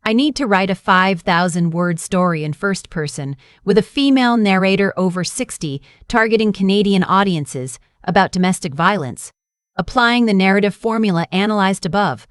I need to write a 5,000-word story in first person with a female narrator over 60 targeting Canadian audiences about domestic violence, applying the narrative formula analyzed above.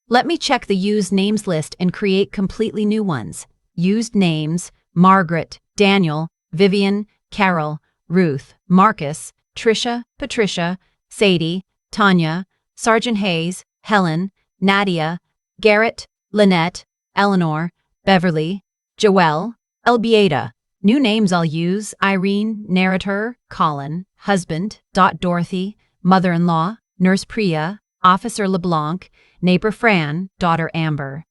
Let me check the used names list and create completely new ones. Used names: Margaret, Daniel, Vivian, Carol, Ruth, Marcus, Tricia, Patricia, Sadie, Tanya, Sergeant Hayes, Helen, Nadia, Garrett, Lynette, Eleanor, Beverly, Joelle, Elbieta. New names I'll use: Irene, narrator, Colin, husband, Dorothy, mother-in-law, nurse Priya, Officer LeBlanc, neighbor Fran, daughter Amber.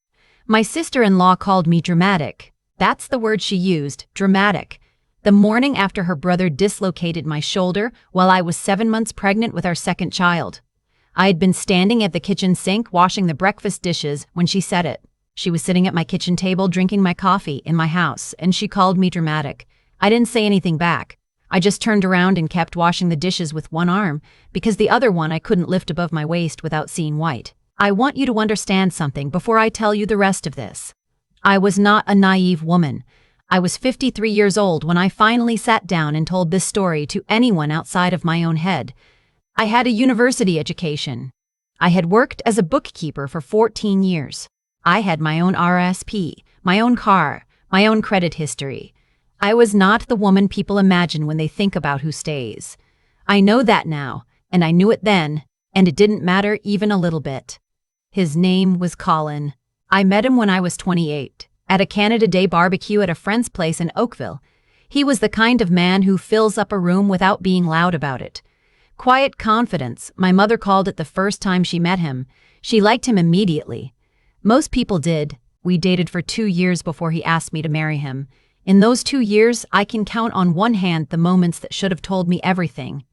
My sister-in-law called me dramatic. That's the word she used, dramatic. The morning after her brother dislocated my shoulder while I was 7 months pregnant with our second child. I had been standing at the kitchen sink washing the breakfast dishes when she said it. She was sitting at my kitchen table drinking my coffee in my house, and she called me dramatic. I didn't say anything back. I just turned around and kept washing the dishes with one arm, because the other one I couldn't lift above my waist without seeing white. I want you to understand something before I tell you the rest of this. I was not a naive woman. I was 53 years old when I finally sat down and told this story to anyone outside of my own head. I had a university education. I had worked as a bookkeeper for 14 years. I had my own RSP, my own car, my own credit history. I was not the woman people imagine when they think about who stays. I know that now, and I knew it then, and it didn't matter even a little bit. His name was Colin. I met him when I was 28, at a Canada Day barbecue at a friend's place in Oakville. He was the kind of man who fills up a room without being loud about it. Quiet confidence, my mother called it the first time she met him. She liked him immediately. Most people did. We dated for 2 years before he asked me to marry him. In those 2 years, I can count on one hand the moments that should have told me everything.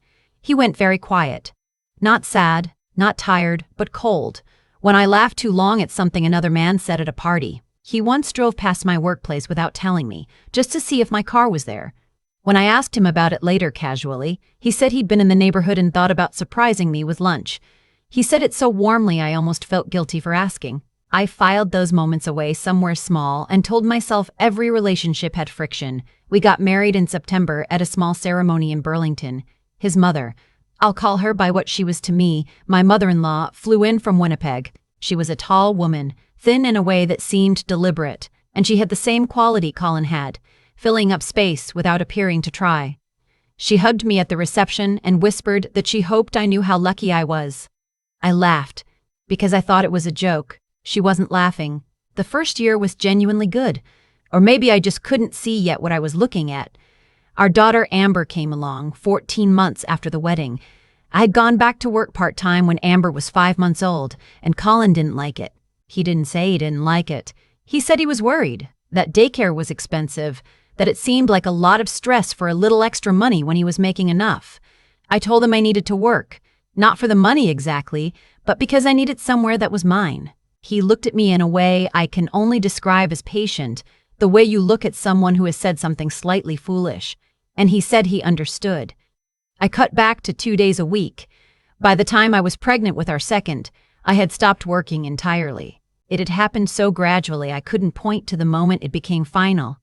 He went very quiet. Not sad, not tired, but cold. When I laughed too long at something another man said at a party. He once drove past my workplace without telling me, just to see if my car was there. When I asked him about it later casually, he said he'd been in the neighborhood and thought about surprising me with lunch. He said it so warmly I almost felt guilty for asking. I filed those moments away somewhere small and told myself every relationship had friction. We got married in September at a small ceremony in Burlington. His mother, I'll call her by what she was to me, my mother-in-law, flew in from Winnipeg. She was a tall woman, thin in a way that seemed deliberate, and she had the same quality Colin had, filling up space without appearing to try. She hugged me at the reception and whispered that she hoped I knew how lucky I was. I laughed, because I thought it was a joke. She wasn't laughing. The first year was genuinely good. Or maybe I just couldn't see yet what I was looking at. Our daughter Amber came along, 14 months after the wedding. I had gone back to work part-time when Amber was 5 months old, and Colin didn't like it. He didn't say he didn't like it. He said he was worried, that daycare was expensive, that it seemed like a lot of stress for a little extra money when he was making enough. I told him I needed to work, not for the money exactly, but because I needed somewhere that was mine. He looked at me in a way I can only describe as patient, the way you look at someone who has said something slightly foolish, and he said he understood. I cut back to 2 days a week. By the time I was pregnant with our second, I had stopped working entirely. It had happened so gradually I couldn't point to the moment it became final.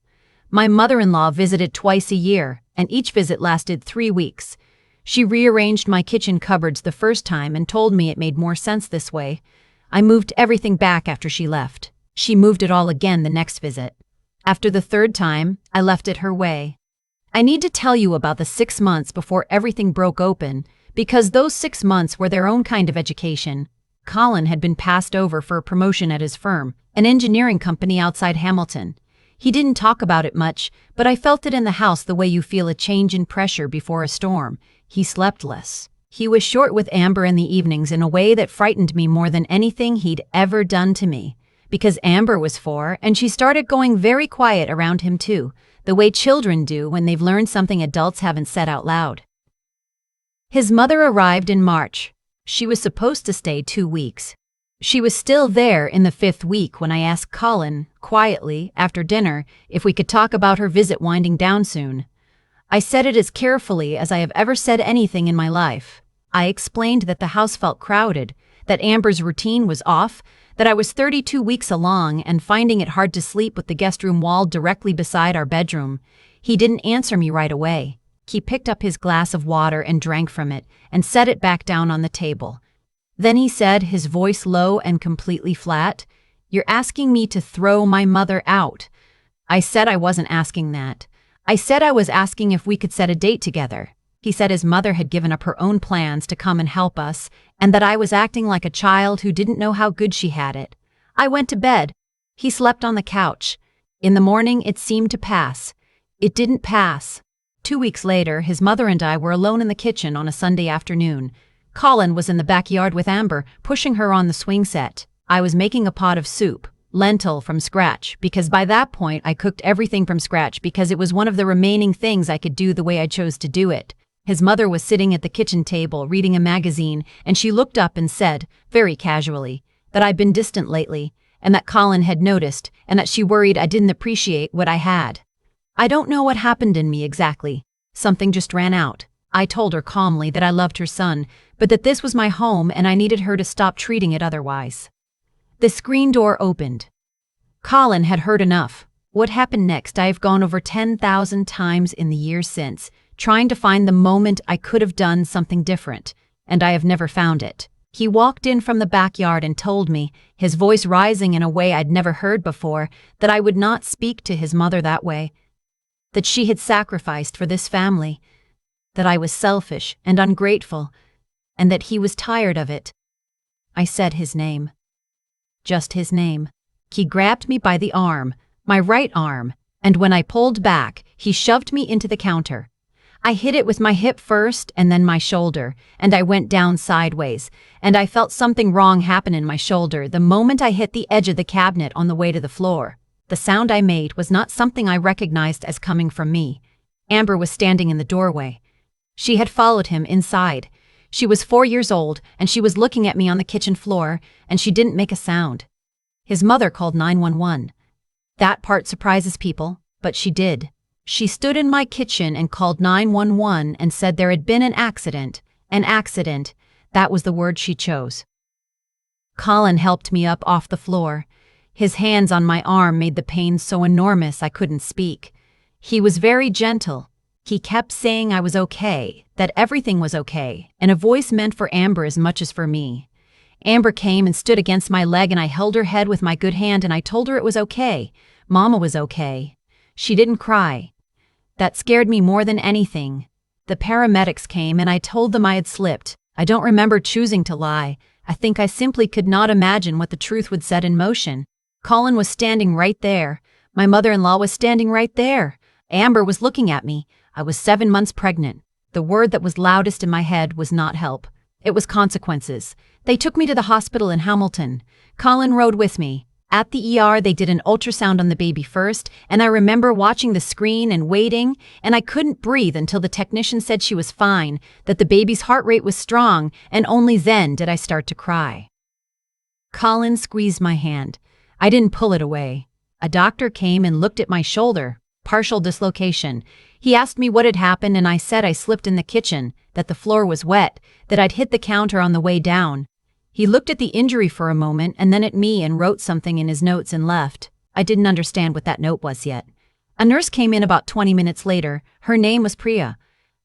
My mother-in-law visited twice a year, and each visit lasted 3 weeks. She rearranged my kitchen cupboards the first time and told me it made more sense this way. I moved everything back after she left. She moved it all again the next visit. After the third time, I left it her way. I need to tell you about the 6 months before everything broke open, because those 6 months were their own kind of education. Colin had been passed over for a promotion at his firm, an engineering company outside Hamilton. He didn't talk about it much, but I felt it in the house the way you feel a change in pressure before a storm. He slept less. He was short with Amber in the evenings in a way that frightened me more than anything he'd ever done to me. Because Amber was 4, and she started going very quiet around him too, the way children do when they've learned something adults haven't said out loud. His mother arrived in March. She was supposed to stay 2 weeks. She was still there in the 5th week when I asked Colin, quietly, after dinner, if we could talk about her visit winding down soon. I said it as carefully as I have ever said anything in my life. I explained that the house felt crowded, that Amber's routine was off, that I was 32 weeks along and finding it hard to sleep with the guest room wall directly beside our bedroom. He didn't answer me right away. He picked up his glass of water and drank from it and set it back down on the table. Then he said, his voice low and completely flat, "You're asking me to throw my mother out." I said I wasn't asking that. I said I was asking if we could set a date together. He said his mother had given up her own plans to come and help us, and that I was acting like a child who didn't know how good she had it. I went to bed. He slept on the couch. In the morning, it seemed to pass. It didn't pass. 2 weeks later, his mother and I were alone in the kitchen on a Sunday afternoon. Colin was in the backyard with Amber, pushing her on the swing set. I was making a pot of soup, lentil from scratch, because by that point I cooked everything from scratch because it was one of the remaining things I could do the way I chose to do it. His mother was sitting at the kitchen table reading a magazine, and she looked up and said, very casually, that I'd been distant lately, and that Colin had noticed, and that she worried I didn't appreciate what I had. I don't know what happened in me exactly. Something just ran out. I told her calmly that I loved her son, but that this was my home and I needed her to stop treating it otherwise. The screen door opened. Colin had heard enough. What happened next I have gone over 10,000 times in the years since, trying to find the moment I could have done something different, and I have never found it. He walked in from the backyard and told me, his voice rising in a way I'd never heard before, that I would not speak to his mother that way, that she had sacrificed for this family, that I was selfish and ungrateful, and that he was tired of it. I said his name. Just his name. He grabbed me by the arm, my right arm, and when I pulled back, he shoved me into the counter. I hit it with my hip first and then my shoulder, and I went down sideways, and I felt something wrong happen in my shoulder the moment I hit the edge of the cabinet on the way to the floor. The sound I made was not something I recognized as coming from me. Amber was standing in the doorway. She had followed him inside. She was 4 years old, and she was looking at me on the kitchen floor, and she didn't make a sound. His mother called 911. That part surprises people, but she did. She stood in my kitchen and called 911 and said there had been an accident. An accident. That was the word she chose. Colin helped me up off the floor. His hands on my arm made the pain so enormous I couldn't speak. He was very gentle. He kept saying I was okay, that everything was okay, and a voice meant for Amber as much as for me. Amber came and stood against my leg and I held her head with my good hand and I told her it was okay. Mama was okay. She didn't cry. That scared me more than anything. The paramedics came and I told them I had slipped. I don't remember choosing to lie. I think I simply could not imagine what the truth would set in motion. Colin was standing right there. My mother-in-law was standing right there. Amber was looking at me. I was 7 months pregnant. The word that was loudest in my head was not help. It was consequences. They took me to the hospital in Hamilton. Colin rode with me. At the ER, they did an ultrasound on the baby first, and I remember watching the screen and waiting, and I couldn't breathe until the technician said she was fine, that the baby's heart rate was strong, and only then did I start to cry. Colin squeezed my hand. I didn't pull it away. A doctor came and looked at my shoulder. Partial dislocation. He asked me what had happened and I said I slipped in the kitchen, that the floor was wet, that I'd hit the counter on the way down. He looked at the injury for a moment and then at me and wrote something in his notes and left. I didn't understand what that note was yet. A nurse came in about 20 minutes later. Her name was Priya.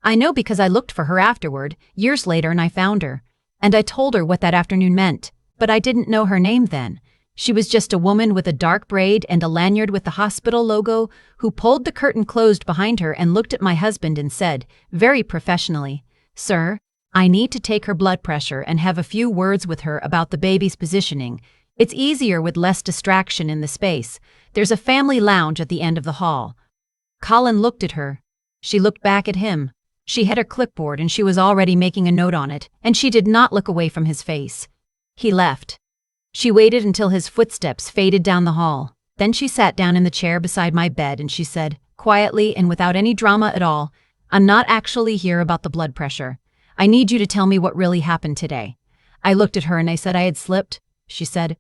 I know because I looked for her afterward, years later, and I found her. And I told her what that afternoon meant, but I didn't know her name then. She was just a woman with a dark braid and a lanyard with the hospital logo who pulled the curtain closed behind her and looked at my husband and said, very professionally, "Sir, I need to take her blood pressure and have a few words with her about the baby's positioning. It's easier with less distraction in the space. There's a family lounge at the end of the hall." Colin looked at her. She looked back at him. She had her clipboard and she was already making a note on it, and she did not look away from his face. He left. She waited until his footsteps faded down the hall. Then she sat down in the chair beside my bed and she said, quietly and without any drama at all, "I'm not actually here about the blood pressure. I need you to tell me what really happened today." I looked at her and I said I had slipped. She said,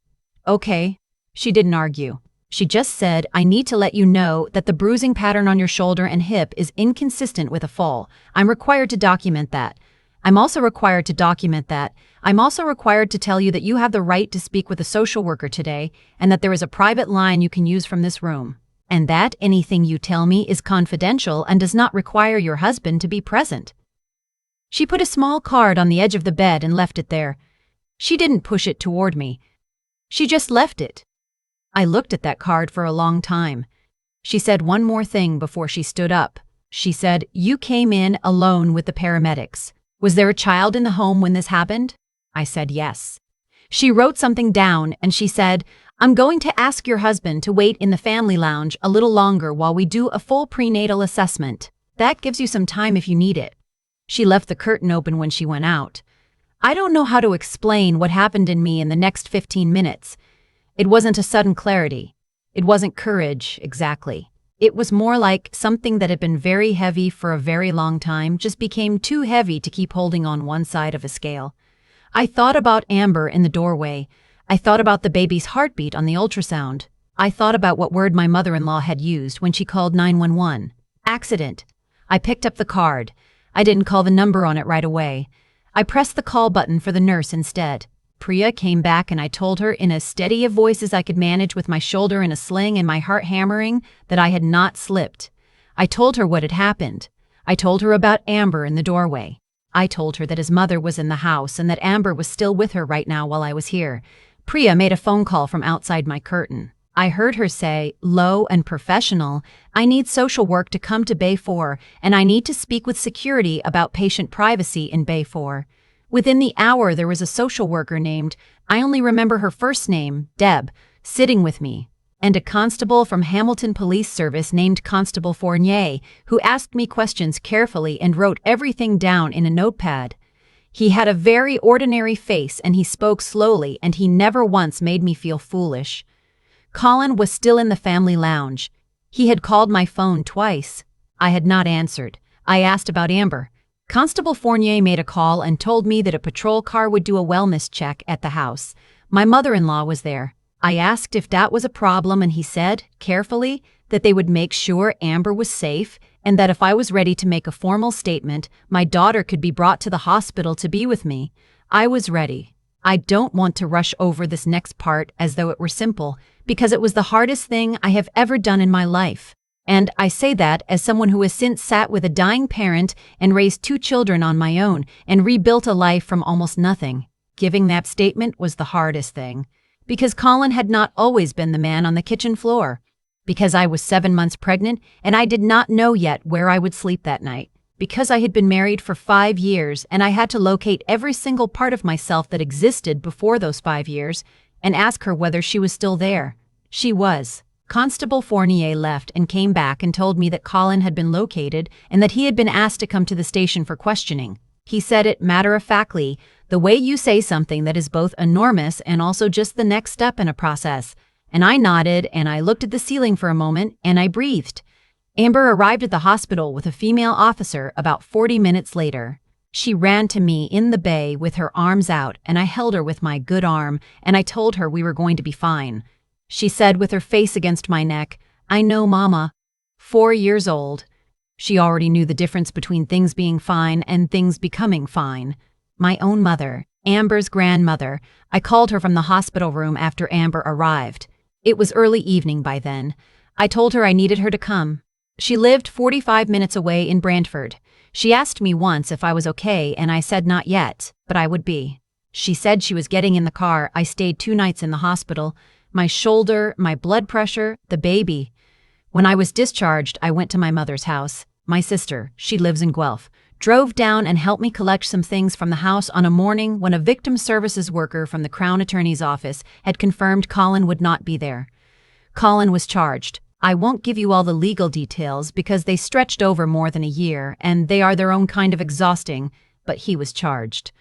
"Okay." She didn't argue. She just said, "I need to let you know that the bruising pattern on your shoulder and hip is inconsistent with a fall. I'm required to document that." I'm also required to document that. I'm also required to tell you that you have the right to speak with a social worker today and that there is a private line you can use from this room. And that anything you tell me is confidential and does not require your husband to be present." She put a small card on the edge of the bed and left it there. She didn't push it toward me. She just left it. I looked at that card for a long time. She said one more thing before she stood up. She said, "You came in alone with the paramedics. Was there a child in the home when this happened?" I said yes. She wrote something down and she said, "I'm going to ask your husband to wait in the family lounge a little longer while we do a full prenatal assessment. That gives you some time if you need it." She left the curtain open when she went out. I don't know how to explain what happened in me in the next 15 minutes. It wasn't a sudden clarity. It wasn't courage, exactly. It was more like something that had been very heavy for a very long time just became too heavy to keep holding on one side of a scale. I thought about Amber in the doorway. I thought about the baby's heartbeat on the ultrasound. I thought about what word my mother-in-law had used when she called 911. Accident. I picked up the card. I didn't call the number on it right away. I pressed the call button for the nurse instead. Priya came back and I told her in as steady a voice as I could manage with my shoulder in a sling and my heart hammering that I had not slipped. I told her what had happened. I told her about Amber in the doorway. I told her that his mother was in the house and that Amber was still with her right now while I was here. Priya made a phone call from outside my curtain. I heard her say, low and professional, "I need social work to come to Bay 4, and I need to speak with security about patient privacy in Bay 4. Within the hour, there was a social worker named, I only remember her first name, Deb, sitting with me, and a constable from Hamilton Police Service named Constable Fournier, who asked me questions carefully and wrote everything down in a notepad. He had a very ordinary face and he spoke slowly and he never once made me feel foolish. Colin was still in the family lounge. He had called my phone twice. I had not answered. I asked about Amber. Constable Fournier made a call and told me that a patrol car would do a wellness check at the house. My mother-in-law was there. I asked if that was a problem and he said, carefully, that they would make sure Amber was safe and that if I was ready to make a formal statement, my daughter could be brought to the hospital to be with me. I was ready. I don't want to rush over this next part as though it were simple, because it was the hardest thing I have ever done in my life. And I say that as someone who has since sat with a dying parent and raised 2 children on my own and rebuilt a life from almost nothing. Giving that statement was the hardest thing. Because Colin had not always been the man on the kitchen floor. Because I was 7 months pregnant and I did not know yet where I would sleep that night. Because I had been married for 5 years and I had to locate every single part of myself that existed before those 5 years and ask her whether she was still there. She was. Constable Fournier left and came back and told me that Colin had been located and that he had been asked to come to the station for questioning. He said it matter-of-factly, the way you say something that is both enormous and also just the next step in a process. And I nodded and I looked at the ceiling for a moment and I breathed. Amber arrived at the hospital with a female officer about 40 minutes later. She ran to me in the bay with her arms out and I held her with my good arm and I told her we were going to be fine. She said with her face against my neck, "I know, Mama." 4 years old. She already knew the difference between things being fine and things becoming fine. My own mother, Amber's grandmother. I called her from the hospital room after Amber arrived. It was early evening by then. I told her I needed her to come. She lived 45 minutes away in Brantford. She asked me once if I was okay and I said not yet, but I would be. She said she was getting in the car. I stayed 2 nights in the hospital. My shoulder, my blood pressure, the baby. When I was discharged, I went to my mother's house. My sister, she lives in Guelph, drove down and helped me collect some things from the house on a morning when a victim services worker from the Crown Attorney's office had confirmed Colin would not be there. Colin was charged. I won't give you all the legal details because they stretched over more than a year and they are their own kind of exhausting, but he was charged.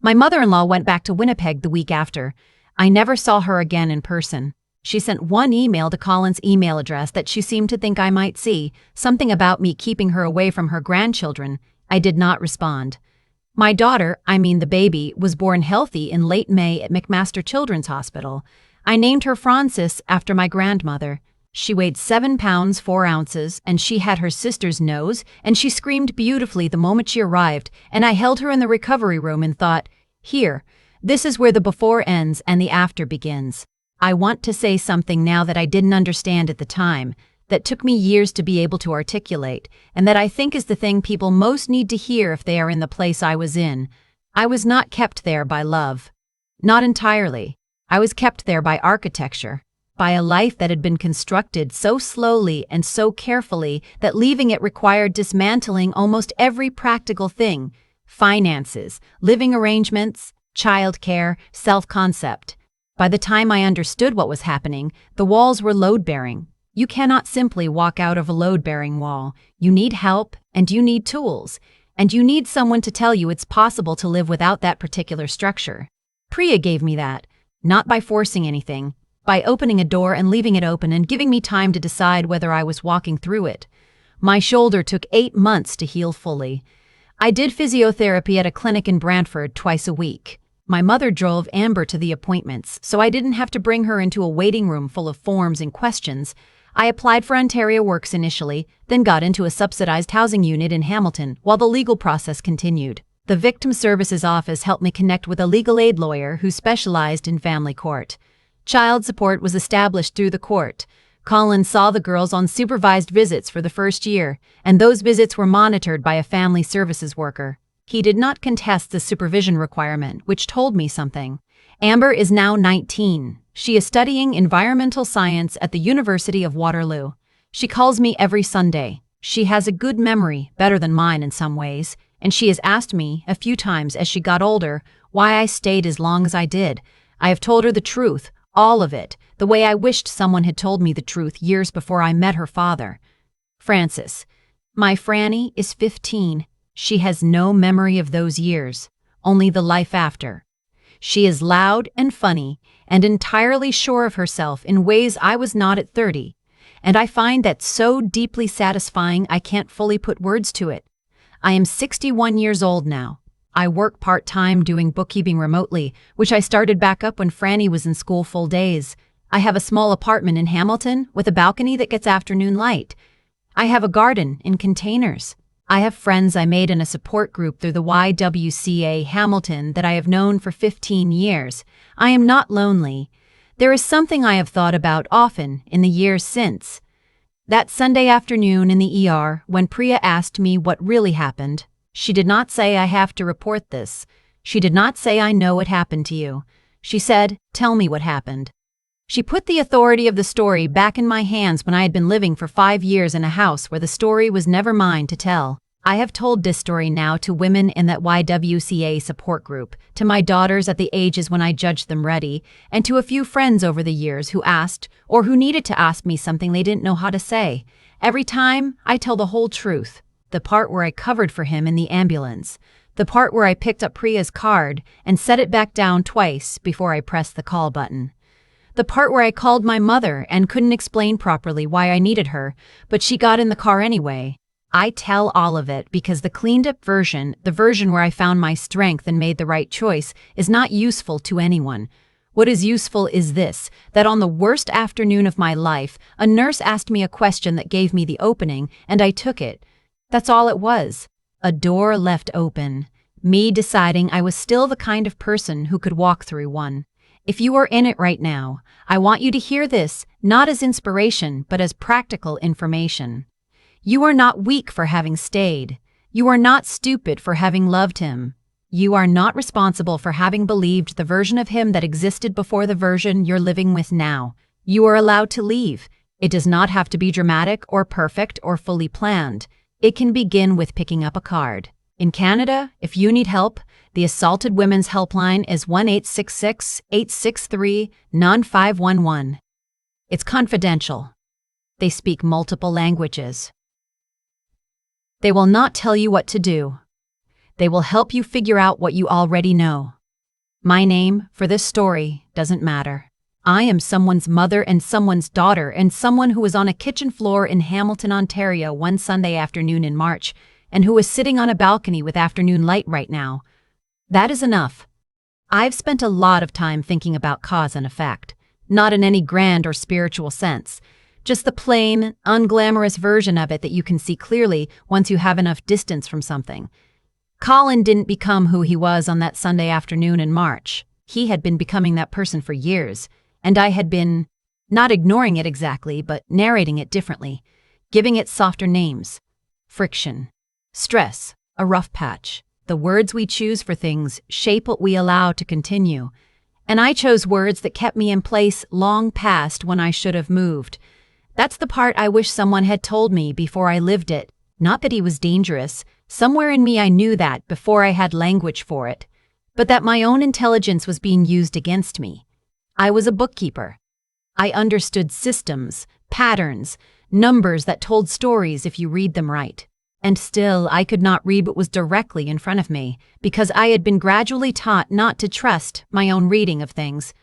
My mother-in-law went back to Winnipeg the week after. I never saw her again in person. She sent one email to Colin's email address that she seemed to think I might see, something about me keeping her away from her grandchildren. I did not respond. My daughter, the baby, was born healthy in late May at McMaster Children's Hospital. I named her Frances after my grandmother. She weighed 7 pounds 4 ounces, and she had her sister's nose, and she screamed beautifully the moment she arrived, and I held her in the recovery room and thought, here, this is where the before ends and the after begins. I want to say something now that I didn't understand at the time, that took me years to be able to articulate, and that I think is the thing people most need to hear if they are in the place I was in. I was not kept there by love. Not entirely. I was kept there by architecture, by a life that had been constructed so slowly and so carefully that leaving it required dismantling almost every practical thing: finances, living arrangements, childcare, self-concept. By the time I understood what was happening, the walls were load-bearing. You cannot simply walk out of a load-bearing wall. You need help, and you need tools, and you need someone to tell you it's possible to live without that particular structure. Priya gave me that, not by forcing anything, by opening a door and leaving it open and giving me time to decide whether I was walking through it. My shoulder took 8 months to heal fully. I did physiotherapy at a clinic in Brantford twice a week. My mother drove Amber to the appointments, so I didn't have to bring her into a waiting room full of forms and questions. I applied for Ontario Works initially, then got into a subsidized housing unit in Hamilton while the legal process continued. The Victim Services Office helped me connect with a legal aid lawyer who specialized in family court. Child support was established through the court. Colin saw the girls on supervised visits for the first year, and those visits were monitored by a family services worker. He did not contest the supervision requirement, which told me something. Amber is now 19. She is studying environmental science at the University of Waterloo. She calls me every Sunday. She has a good memory, better than mine in some ways, and she has asked me, a few times as she got older, why I stayed as long as I did. I have told her the truth, all of it, the way I wished someone had told me the truth years before I met her father. Frances. My Franny is 15. She has no memory of those years, only the life after. She is loud and funny and entirely sure of herself in ways I was not at 30, and I find that so deeply satisfying I can't fully put words to it. I am 61 years old now. I work part-time doing bookkeeping remotely, which I started back up when Franny was in school full days. I have a small apartment in Hamilton with a balcony that gets afternoon light. I have a garden in containers. I have friends I made in a support group through the YWCA Hamilton that I have known for 15 years. I am not lonely. There is something I have thought about often in the years since. That Sunday afternoon in the ER, when Priya asked me what really happened, she did not say I have to report this. She did not say I know what happened to you. She said, tell me what happened. She put the authority of the story back in my hands when I had been living for 5 years in a house where the story was never mine to tell. I have told this story now to women in that YWCA support group, to my daughters at the ages when I judged them ready, and to a few friends over the years who asked, or who needed to ask me something they didn't know how to say. Every time, I tell the whole truth. The part where I covered for him in the ambulance. The part where I picked up Priya's card and set it back down twice before I pressed the call button. The part where I called my mother and couldn't explain properly why I needed her, but she got in the car anyway. I tell all of it because the cleaned-up version, the version where I found my strength and made the right choice, is not useful to anyone. What is useful is this, that on the worst afternoon of my life, a nurse asked me a question that gave me the opening, and I took it. That's all it was. A door left open. Me deciding I was still the kind of person who could walk through one. If you are in it right now, I want you to hear this, not as inspiration, but as practical information. You are not weak for having stayed. You are not stupid for having loved him. You are not responsible for having believed the version of him that existed before the version you're living with now. You are allowed to leave. It does not have to be dramatic or perfect or fully planned. It can begin with picking up a card. In Canada, if you need help, the Assaulted Women's Helpline is 1-866-863-9511. It's confidential. They speak multiple languages. They will not tell you what to do. They will help you figure out what you already know. My name, for this story, doesn't matter. I am someone's mother and someone's daughter and someone who was on a kitchen floor in Hamilton, Ontario one Sunday afternoon in March, and who is sitting on a balcony with afternoon light right now. That is enough. I've spent a lot of time thinking about cause and effect, not in any grand or spiritual sense. Just the plain, unglamorous version of it that you can see clearly once you have enough distance from something. Colin didn't become who he was on that Sunday afternoon in March. He had been becoming that person for years, and I had been, not ignoring it exactly, but narrating it differently, giving it softer names. Friction, stress, a rough patch. The words we choose for things shape what we allow to continue. And I chose words that kept me in place long past when I should have moved. That's the part I wish someone had told me before I lived it. Not that he was dangerous. Somewhere in me I knew that before I had language for it. But that my own intelligence was being used against me. I was a bookkeeper. I understood systems, patterns, numbers that told stories if you read them right. And still, I could not read what was directly in front of me, because I had been gradually taught not to trust my own reading of things.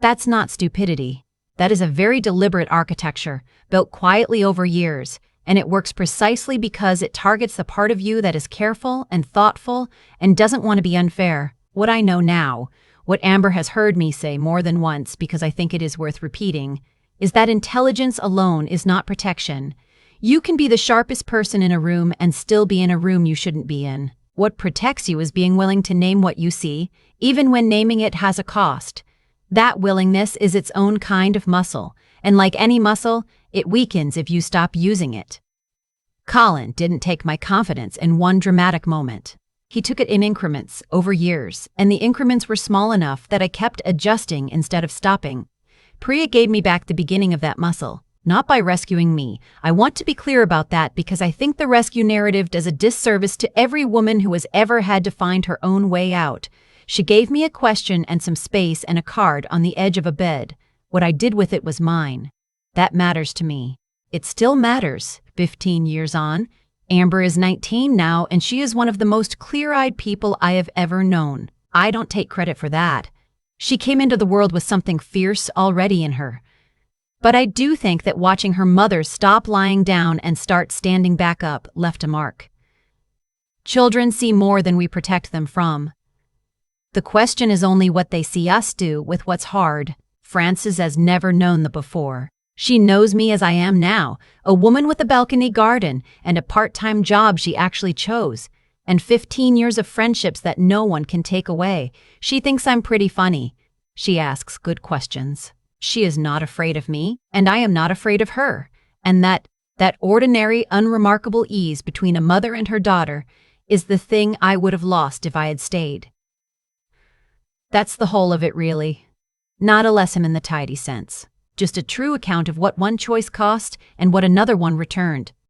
That's not stupidity. That is a very deliberate architecture, built quietly over years, and it works precisely because it targets the part of you that is careful and thoughtful and doesn't want to be unfair. What I know now, what Amber has heard me say more than once because I think it is worth repeating, is that intelligence alone is not protection. You can be the sharpest person in a room and still be in a room you shouldn't be in. What protects you is being willing to name what you see, even when naming it has a cost. That willingness is its own kind of muscle, and like any muscle, it weakens if you stop using it. Colin didn't take my confidence in one dramatic moment. He took it in increments, over years, and the increments were small enough that I kept adjusting instead of stopping. Priya gave me back the beginning of that muscle. Not by rescuing me. I want to be clear about that because I think the rescue narrative does a disservice to every woman who has ever had to find her own way out. She gave me a question and some space and a card on the edge of a bed. What I did with it was mine. That matters to me. It still matters, 15 years on. Amber is 19 now, and she is one of the most clear-eyed people I have ever known. I don't take credit for that. She came into the world with something fierce already in her. But I do think that watching her mother stop lying down and start standing back up left a mark. Children see more than we protect them from. The question is only what they see us do with what's hard. Frances has never known the before. She knows me as I am now, a woman with a balcony garden and a part-time job she actually chose, and 15 years of friendships that no one can take away. She thinks I'm pretty funny. She asks good questions. She is not afraid of me, and I am not afraid of her, and that ordinary, unremarkable ease between a mother and her daughter is the thing I would have lost if I had stayed. That's the whole of it, really. Not a lesson in the tidy sense, just a true account of what one choice cost and what another one returned.